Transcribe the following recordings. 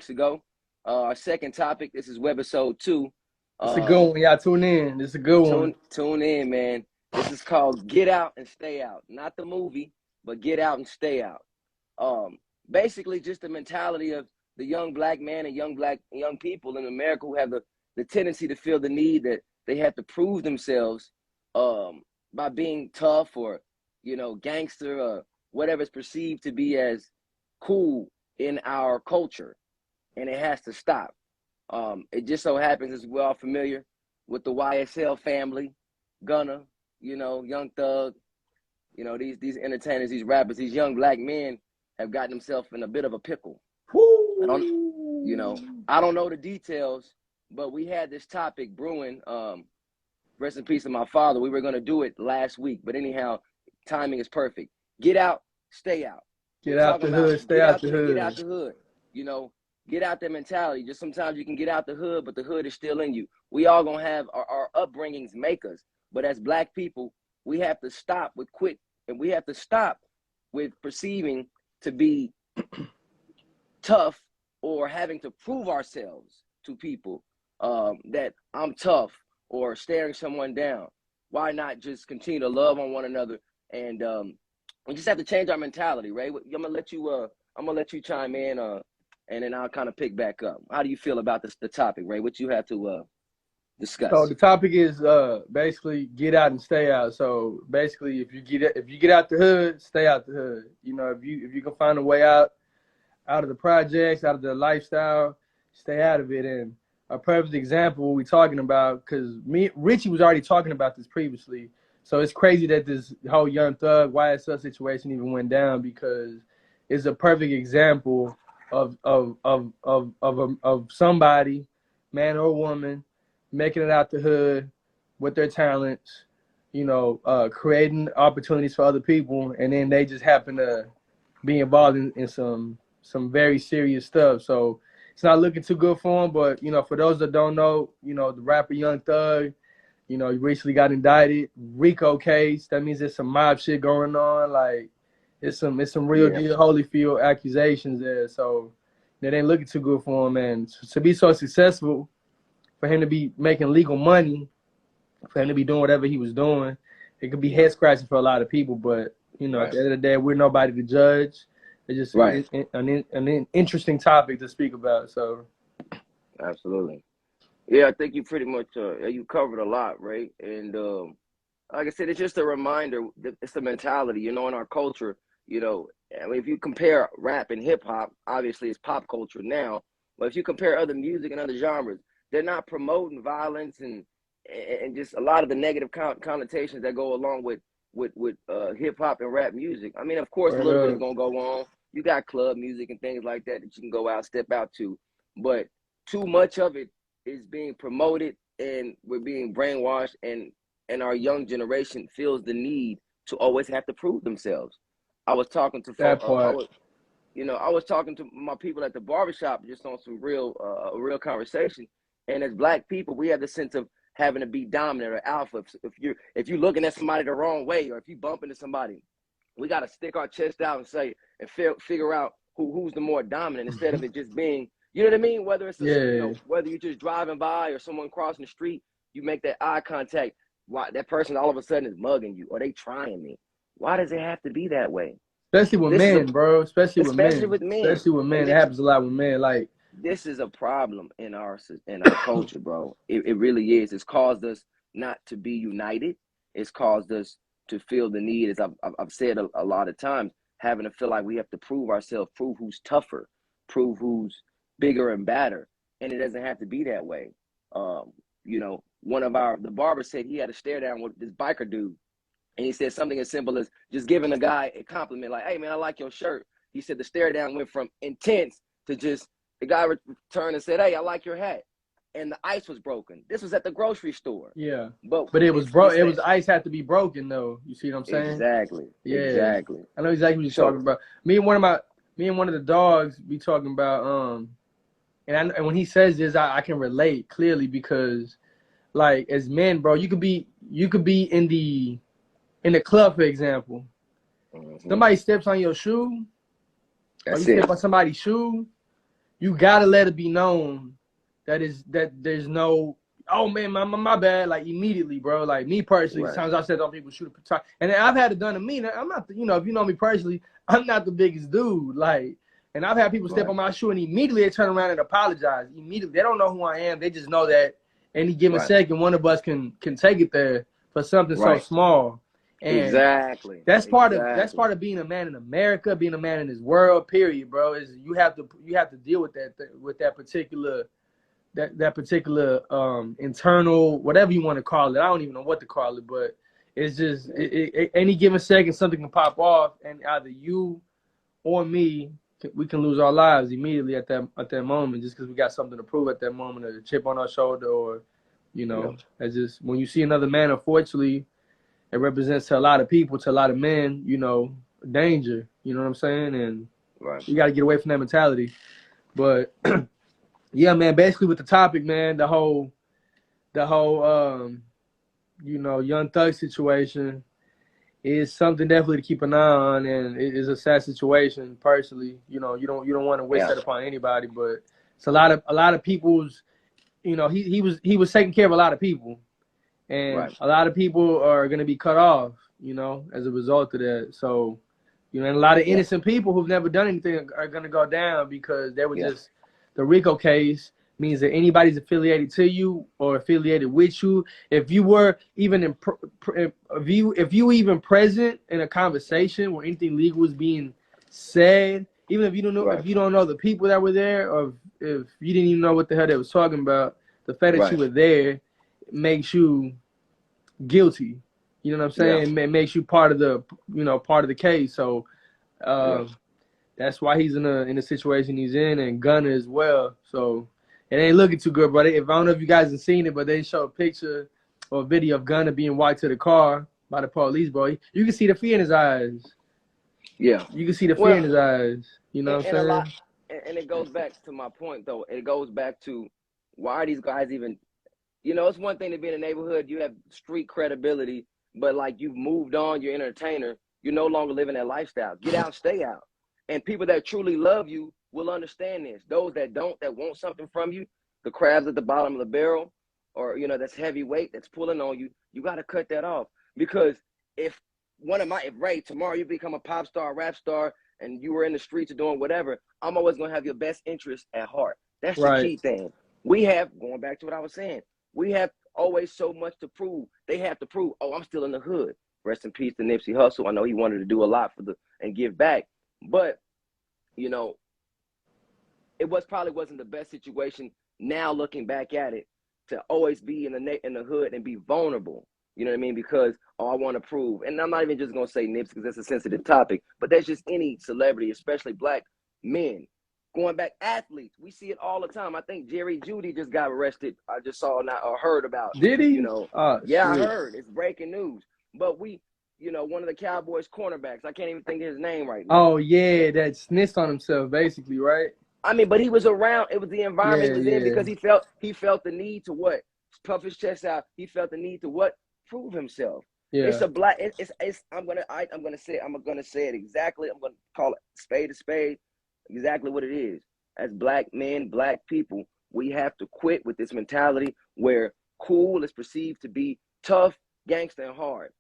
weeks ago. Our second topic. This is webisode 2. It's a good one. Y'all tune in. It's a good one. Tune in, man. This is called Get Out and Stay Out. Not the movie, but Get Out and Stay Out. Basically, just the mentality of the young black man and young people in America who have the tendency to feel the need that they have to prove themselves by being tough or, gangster or whatever is perceived to be as cool in our culture. And it has to stop. It just so happens, as we're all familiar with the YSL family, Gunna, Young Thug, these entertainers, these rappers, these young black men have gotten themselves in a bit of a pickle. I don't know the details, but we had this topic brewing. Rest in peace of my father. We were going to do it last week, but anyhow, timing is perfect. Get out, stay out. Get out the hood, stay out the hood. Get out the hood. Get out that mentality. Just sometimes you can get out the hood, but the hood is still in you. We all gonna have our upbringings make us. But as black people, we have to stop with perceiving to be tough or having to prove ourselves to people that I'm tough or staring someone down. Why not just continue to love on one another? And we just have to change our mentality, right? I'm gonna let you chime in, and then I'll kind of pick back up. How do you feel about the topic, Ray? What you have to discuss? So the topic is basically get out and stay out. So basically, if you get out the hood, stay out the hood. If you can find a way out of the projects, out of the lifestyle, stay out of it. And a perfect example what we're talking about, because Richie was already talking about this previously. So it's crazy that this whole Young Thug YSL situation even went down, because it's a perfect example of somebody, man or woman, making it out the hood with their talents, creating opportunities for other people, and then they just happen to be involved in some very serious stuff. So it's not looking too good for them. But for those that don't know, the rapper Young Thug, he recently got indicted, RICO case. That means there's some mob shit going on. Like, it's some real deal Holyfield accusations there. So it ain't looking too good for him. And to be so successful, for him to be making legal money, for him to be doing whatever he was doing, it could be head scratching for a lot of people. But at the end of the day, we're nobody to judge. It's just an interesting topic to speak about. So absolutely. Yeah, I think you pretty much you covered a lot, right? And like I said, it's just a reminder that it's the mentality, in our culture. If you compare rap and hip hop, obviously it's pop culture now. But if you compare other music and other genres, they're not promoting violence and just a lot of the negative connotations that go along with hip hop and rap music. I mean, of course, a little bit is gonna go on. You got club music and things like that you can go out, step out to, but too much of it is being promoted, and we're being brainwashed, and our young generation feels the need to always have to prove themselves. I was talking to I was talking to my people at the barbershop just on some real conversation. And as black people, we have the sense of having to be dominant or alpha. If you're looking at somebody the wrong way, or if you bump into somebody, we got to stick our chest out and say and figure out who's the more dominant, instead of it just being, you know what I mean? Whether it's whether you're just driving by or someone crossing the street, you make that eye contact. Why that person all of a sudden is mugging you, or they trying me? Why does it have to be that way? Especially with men, bro. Especially with men. Especially with men. It happens a lot with men. Like, this is a problem in our culture, bro. It really is. It's caused us not to be united. It's caused us to feel the need, as I've said a lot of times, having to feel like we have to prove ourselves, prove who's tougher, prove who's bigger and badder. And it doesn't have to be that way. The barber said he had a stare down with this biker dude. And he said something as simple as just giving the guy a compliment, like, hey, man, I like your shirt. He said the stare down went from intense to just, the guy returned and said, hey, I like your hat. And the ice was broken. This was at the grocery store. Yeah. But it was broken. It was, ice had to be broken, though. You see what I'm saying? Exactly. Yeah. Exactly. I know exactly what you're talking about. Me and one of the dogs be talking about, and when he says this, I can relate clearly, because, like, as men, bro, you could be in the club, for example. Somebody steps on your shoe, or you step on somebody's shoe, you gotta let it be known that there's no, oh man, my bad, like immediately, bro. Like me personally, Right. sometimes I said on people shoot a, and I've had it done to me. I'm not, you know, if you know me personally, I'm not the biggest dude, like, and I've had people step Right. on my shoe and immediately they turn around and apologize. Immediately, they don't know who I am. They just know that any given Right. second, one of us can take it there for something so Right. small. And Exactly. that's part Exactly. of being a man in America, being a man in this world. Period, bro. Is you have to deal with that particular internal, whatever you want to call it. I don't even know what to call it, but it's just any given second something can pop off, and either you or me, we can lose our lives immediately at that moment, just because we got something to prove at that moment, or a chip on our shoulder, or you know, it's just when you see another man, unfortunately, it represents to a lot of people, to a lot of men, you know, danger. You know what I'm saying? And Right. you got to get away from that mentality. But yeah, man, basically with the topic, man, the whole you know, Young Thug situation is something definitely to keep an eye on, and it is a sad situation. Personally, you know, you don't want to wish that upon anybody, but it's a lot of people's, you know, he was taking care of a lot of people, and a lot of people are going to be cut off, you know, as a result of that. So, you know, and a lot of innocent people who've never done anything are going to go down because they were just, the RICO case means that anybody's affiliated to you or affiliated with you, if you were even if you even present in a conversation where anything legal was being said, even if you don't know if you don't know the people that were there, or if you didn't even know what the hell they was talking about, the fact that you were there makes you guilty. You know what I'm saying? It makes you part of the, you know, part of the case. So that's why he's in the situation he's in, and Gunna as well. So it ain't looking too good, brother. If I don't know if you guys have seen it, but they show a picture or a video of Gunna being walked to the car by the police, bro. You can see the fear in his eyes. Yeah. You can see the fear in his eyes. You know what I'm saying? And it goes back to my point, though. It goes back to, why are these guys even, you know, it's one thing to be in a neighborhood, you have street credibility, but like you've moved on, you're an entertainer, you're no longer living that lifestyle. Get out, stay out. And people that truly love you will understand this. Those that don't, that want something from you, the crabs at the bottom of the barrel, or, you know, that's heavyweight, that's pulling on you, you got to cut that off. Because if Ray, tomorrow you become a pop star, rap star, and you were in the streets or doing whatever, I'm always going to have your best interest at heart. That's the key thing. We have, going back to what I was saying, we have always so much to prove. They have to prove, oh, I'm still in the hood. Rest in peace to Nipsey Hussle. I know he wanted to do a lot and give back. But, you know, it probably wasn't the best situation now looking back at it, to always be in the hood and be vulnerable. You know what I mean? Because, I want to prove. And I'm not even just going to say Nips because that's a sensitive topic, but that's just any celebrity, especially black men. Going back, athletes, we see it all the time. I think Jerry Jeudy just got arrested. I just saw or heard about. Did he? You know, I shit. heard. It's breaking news. But you know, one of the Cowboys cornerbacks, I can't even think of his name right now. Oh, yeah, that snitched on himself, basically, right? I mean, but he was around. It was the environment he was in, because he felt the need to what? Puff his chest out. He felt the need to what? Prove himself. Yeah. It's a black. It's. I'm gonna say it exactly. I'm gonna call it spade a spade. Exactly what it is. As black men, black people, we have to quit with this mentality where cool is perceived to be tough, gangster, and hard.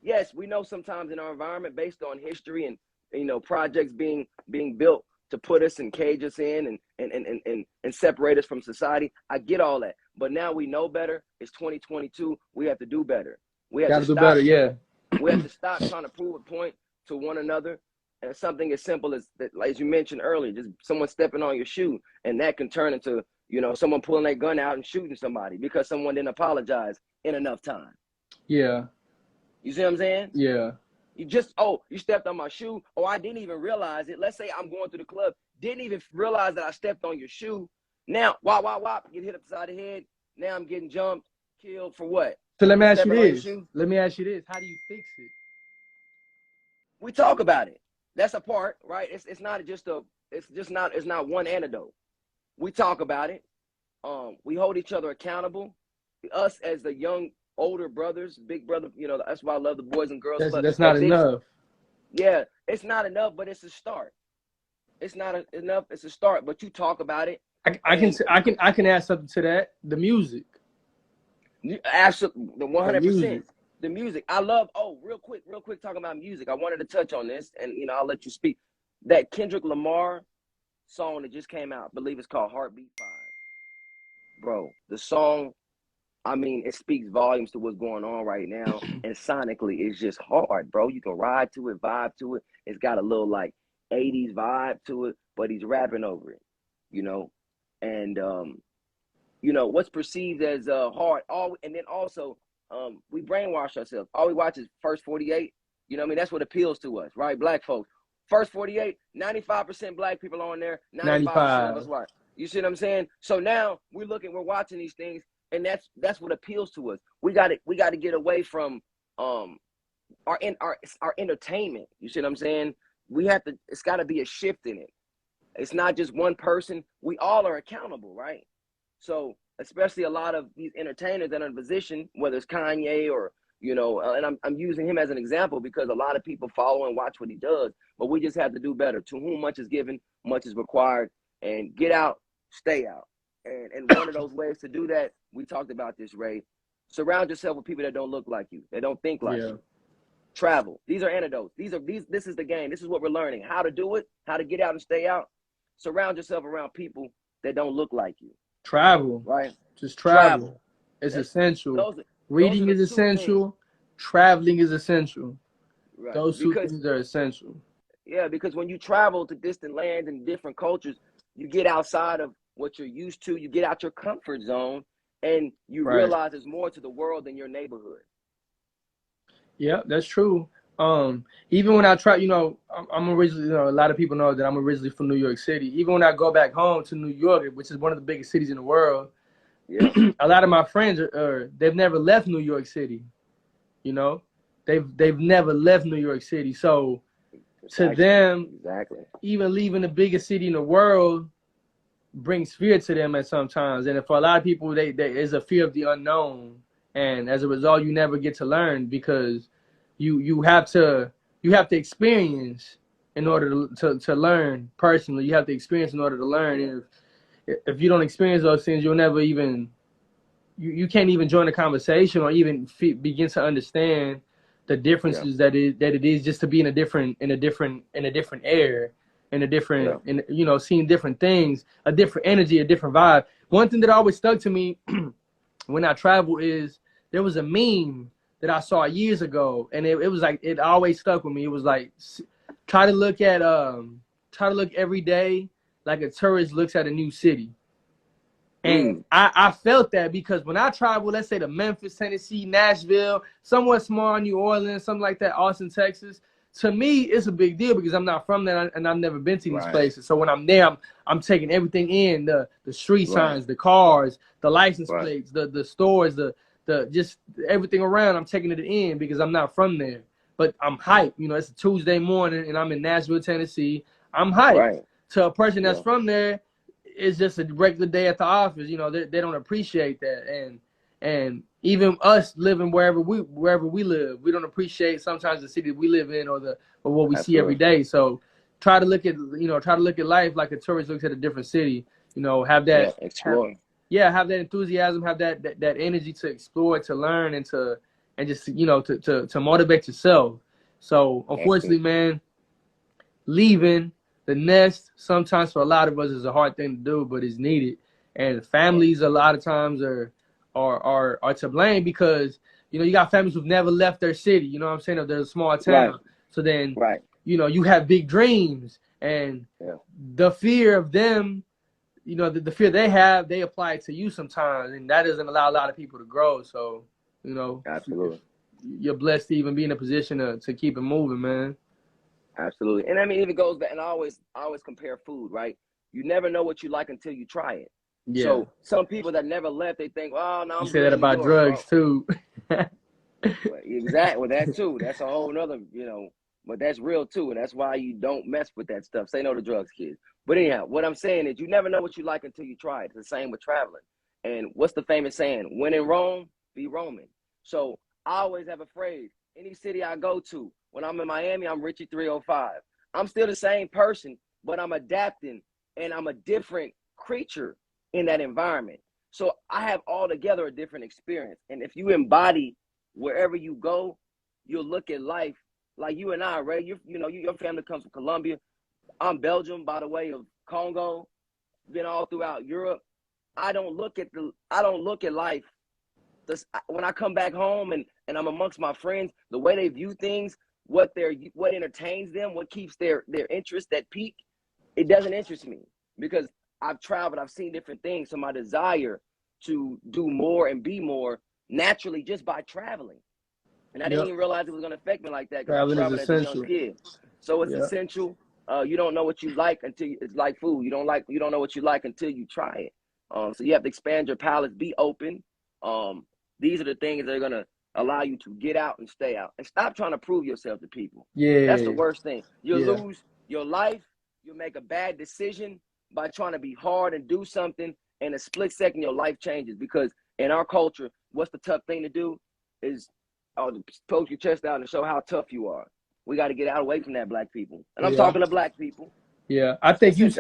Yes, we know sometimes in our environment, based on history and, you know, projects being built to put us and cage us in and separate us from society. I get all that. But now we know better. It's 2022. We have to do better. We have to do better, yeah. We have to stop trying to prove a point to one another. And something as simple as that, like you mentioned earlier, just someone stepping on your shoe, and that can turn into, you know, someone pulling their gun out and shooting somebody because someone didn't apologize in enough time. Yeah. You see what I'm saying? Yeah. You stepped on my shoe. Oh, I didn't even realize it. Let's say I'm going to the club, didn't even realize that I stepped on your shoe. Now, wop, get hit upside the head. Now I'm getting jumped, killed for what? So let me ask you this. How do you fix it? We talk about it. That's a part, right? It's not one antidote. We talk about it. We hold each other accountable. Us as the young, older brothers, big brother, you know, that's why I love the Boys and Girls Club. That's not enough. Yeah, it's not enough, but it's a start. It's not enough. It's a start, but you talk about it. I can add something to that. The music. Absolutely, the The 100%. music. The music. I love. Oh, real quick, talking about music. I wanted to touch on this, and I'll let you speak. That Kendrick Lamar song that just came out, I believe it's called Heartbeat 5. Bro, the song, I mean, it speaks volumes to what's going on right now. And sonically, it's just hard, bro. You can ride to it, vibe to it. It's got a little like 80s vibe to it, but he's rapping over it, you know. And what's perceived as hard. And then also, we brainwash ourselves. All we watch is First 48. You know what I mean? That's what appeals to us, right? Black folks. First 48, 95% black people on there, 95% of us 95. white. You see what I'm saying? So now we're watching these things, and that's what appeals to us. We got to get away from our entertainment. You see what I'm saying? It's got to be a shift in it. It's not just one person. We all are accountable, right? So especially a lot of these entertainers that are in a position, whether it's Kanye or, and I'm using him as an example because a lot of people follow and watch what he does, but we just have to do better. To whom much is given, much is required, and get out, stay out. And one of those ways to do that, we talked about this, Ray. Surround yourself with people that don't look like you, that don't think like you. Travel. These are antidotes. This is the game. This is what we're learning. How to do it, how to get out and stay out. Surround yourself around people that don't look like you. Travel. Right? Just travel. It's essential. Reading is essential. Traveling is essential. Right. Those two things are essential. Yeah, because when you travel to distant lands and different cultures, you get outside of what you're used to. You get out your comfort zone, and you realize there's more to the world than your neighborhood. Yeah, that's true. Even when I try, I'm originally, a lot of people know that I'm originally from New York City. Even when I go back home to New York, which is one of the biggest cities in the world, a lot of my friends they've never left New York City. They've never left New York City. So to them, even leaving the biggest city in the world brings fear to them at some times. And for a lot of people, there's a fear of the unknown. And as a result, you never get to learn because you have to experience in order to learn personally. You have to experience in order to learn. And if you don't experience those things, you'll never even you can't even join a conversation or even begin to understand the differences that it is just to be in a different air, in a different seeing different things, a different energy, a different vibe. One thing that always stuck to me when I travel is there was a meme that I saw years ago, and it was like it always stuck with me. It was like try to look every day like a tourist looks at a new city. And I felt that because when I travel, let's say to Memphis, Tennessee, Nashville, somewhere small, New Orleans, something like that, Austin, Texas, to me, it's a big deal because I'm not from there and I've never been to these places. So when I'm there, I'm taking everything in, the street signs, the cars, the license plates, the stores, the just everything around. I'm taking it in because I'm not from there. But I'm hyped. It's a Tuesday morning and I'm in Nashville, Tennessee. I'm hyped. To a person that's from there, it's just a regular day at the office. They don't appreciate that. And even us living wherever we live, we don't appreciate sometimes the city we live in or what we see every day. So try to look at life like a tourist looks at a different city. Have that explore. Have that enthusiasm, have that energy to explore, to learn, and just to motivate yourself. So unfortunately, man, leaving the nest sometimes for a lot of us is a hard thing to do, but it's needed. And families a lot of times are to blame because you got families who've never left their city. You know what I'm saying? If they're a small town, so then you have big dreams, and the fear of them, the fear they have, they apply it to you sometimes, and that doesn't allow a lot of people to grow. So absolutely, you're blessed to even be in a position to keep it moving, man. Absolutely. And I mean, it goes back, and I always compare food, right? You never know what you like until you try it. Yeah. So some people that never left, they think, oh, no, I'm say that about drugs too. Exactly. Well, that too. That's a whole nother, but that's real too. And that's why you don't mess with that stuff. Say no to drugs, kids. But anyhow, what I'm saying is you never know what you like until you try it. It's the same with traveling. And what's the famous saying? When in Rome, be Roman. So I always have a phrase. Any city I go to, when I'm in Miami, I'm Richie 305. I'm still the same person but I'm adapting and I'm a different creature in that environment. So I have altogether a different experience. And if you embody wherever you go, you'll look at life like you and I, right? Your family comes from Colombia. I'm Belgium, by the way, of Congo, been all throughout Europe. I don't look at life. When I come back home and I'm amongst my friends, the way they view things, what entertains them, what keeps their interest at peak, it doesn't interest me because I've traveled, I've seen different things. So my desire to do more and be more naturally just by traveling. And I didn't even realize it was going to affect me like that because I Traveling is traveled as a young essential. kid. So it's Yeah. essential. You don't know what you like until it's like food. You don't know what you like until you try it. So you have to expand your palate, be open. These are the things that are going to allow you to get out and stay out and stop trying to prove yourself to people. Yeah. That's the worst thing. You'll Yeah. lose your life. You'll make a bad decision by trying to be hard and do something. In a split second, your life changes because in our culture, what's the tough thing to do is poke your chest out and show how tough you are. We got to get out away from that, black people. And I'm talking to black people. Yeah, I think you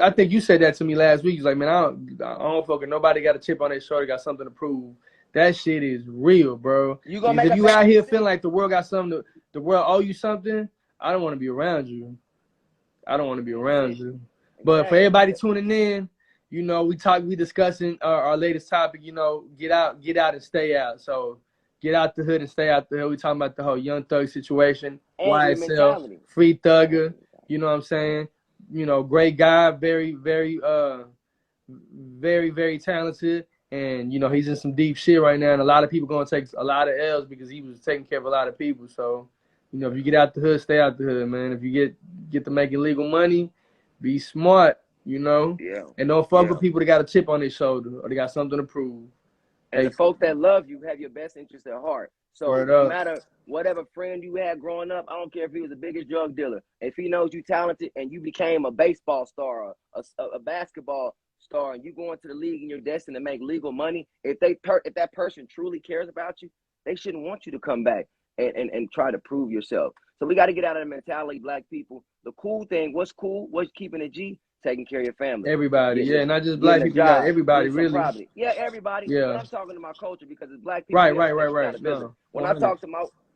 said that to me last week. You're like, man, I don't fucking nobody got a chip on their shoulder, got something to prove. That shit is real, bro. If you out here feeling like the world got something, the world owe you something, I don't want to be around you. I don't want to be around you. But for everybody tuning in, you know, we discussing our latest topic. You know, get out and stay out. So get out the hood and stay out the hood. We talking about the whole Young Thug situation, YSL, Free Thugger. You know what I'm saying? You know, great guy, very, very, very, very talented. And, you know, he's in some deep shit right now. And a lot of people going to take a lot of L's because he was taking care of a lot of people. So, you know, if you get out the hood, stay out the hood, man. If you get to making legal money, be smart, you know? Yeah. And don't fuck with people that got a chip on their shoulder or they got something to prove. And the folks that love you have your best interest at heart. So no matter whatever friend you had growing up, I don't care if he was the biggest drug dealer. If he knows you talented and you became a baseball star, a basketball star, and you go into the league and you're destined to make legal money, if that person truly cares about you, they shouldn't want you to come back and try to prove yourself. So we got to get out of the mentality, black people. The cool thing, what's cool, what's keeping it G? Taking care of your family. Everybody, not just black people, everybody, really. Everybody. Yeah. But I'm talking to my culture because it's black people. Right. No, when I talk to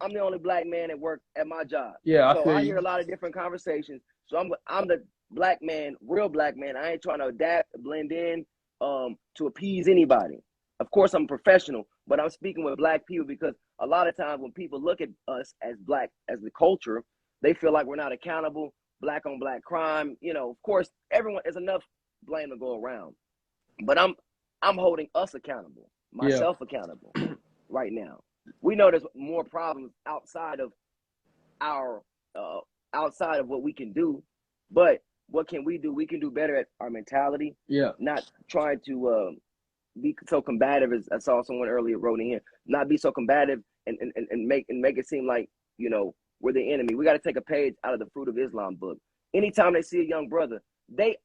I'm the only black man at work at my job. Yeah, so I hear a lot of different conversations. So I'm the black man, real black man. I ain't trying to adapt, blend in, to appease anybody. Of course, I'm a professional, but I'm speaking with black people because a lot of times when people look at us as black, as the culture, they feel like we're not accountable. Black on black crime, you know, of course, everyone is enough blame to go around, but I'm holding us accountable, myself accountable right now. We know there's more problems outside of outside of what we can do, but what can we do? We can do better at our mentality. Yeah. Not trying to be so combative, as I saw someone earlier wrote in here, not be so combative and make it seem like, you know, we're the enemy. We got to take a page out of the Fruit of Islam book. Anytime they see a young brother, they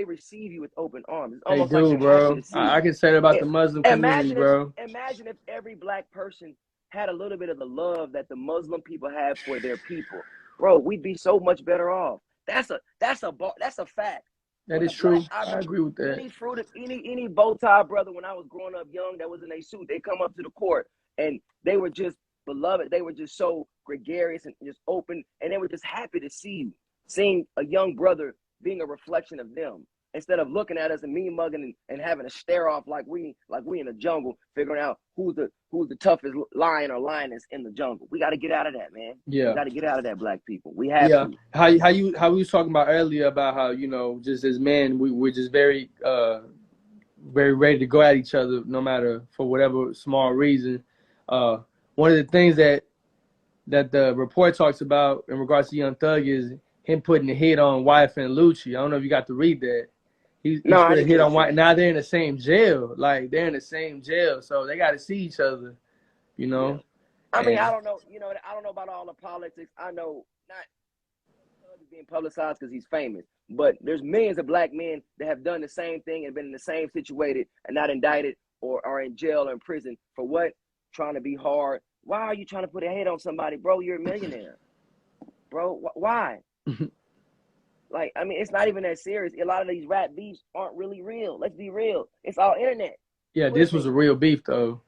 receive you with open arms. It's almost like bro. I can say that about the Muslim community, bro. Imagine if every black person had a little bit of the love that the Muslim people have for their people, bro. We'd be so much better off. That's a fact. That is true. I agree with that. Any bow tie brother when I was growing up young that was in a suit, they come up to the court and they were just beloved. They were just so gregarious and just open, and they were just happy to see you. Seeing a young brother being a reflection of them instead of looking at us and mean mugging and having a stare off like we in the jungle, figuring out who's the toughest lion or lioness in the jungle. We got to get out of that, man. Yeah, we got to get out of that, black people. We have to. How we was talking about earlier about how, you know, just as men we're just very very ready to go at each other no matter for whatever small reason. One of the things that the report talks about in regards to Young Thug is him putting the hit on Wyeth and Lucci. I don't know if you got to read that. He put a hit on Wyeth. Now they're in the same jail. Like, they're in the same jail, so they got to see each other, you know? Yeah. I mean, I don't know. You know, I don't know about all the politics. I know not being publicized because he's famous, but there's millions of black men that have done the same thing and been in the same situated and not indicted or are in jail or in prison for what? Trying to be hard. Why are you trying to put a hit on somebody, bro? You're a millionaire, bro. Why? Like, I mean, it's not even that serious. A lot of these rap beefs aren't really real. Let's be real. It's all internet. Yeah, What is this was it? a real beef though.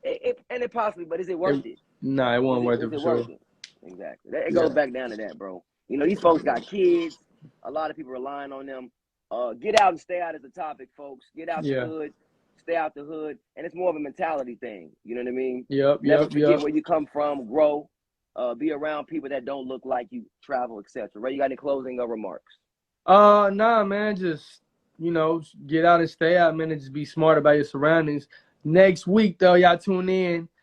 And it possibly, but is it worth it? Nah, it wasn't worth it Is for it sure. worth it? Exactly. It Yeah. goes back down to that, bro. You know, these folks got kids. A lot of people relying on them. Get out and stay out is the topic, folks. Get out the Yeah. hood, stay out the hood, and it's more of a mentality thing. You know what I mean? Yep. Never Yep. forget Yep. where you come from. Grow. Be around people that don't look like you. Travel, etc. Right? You got any closing remarks? Nah, man. Just get out and stay out, man, and just be smart about your surroundings. Next week, though, y'all tune in.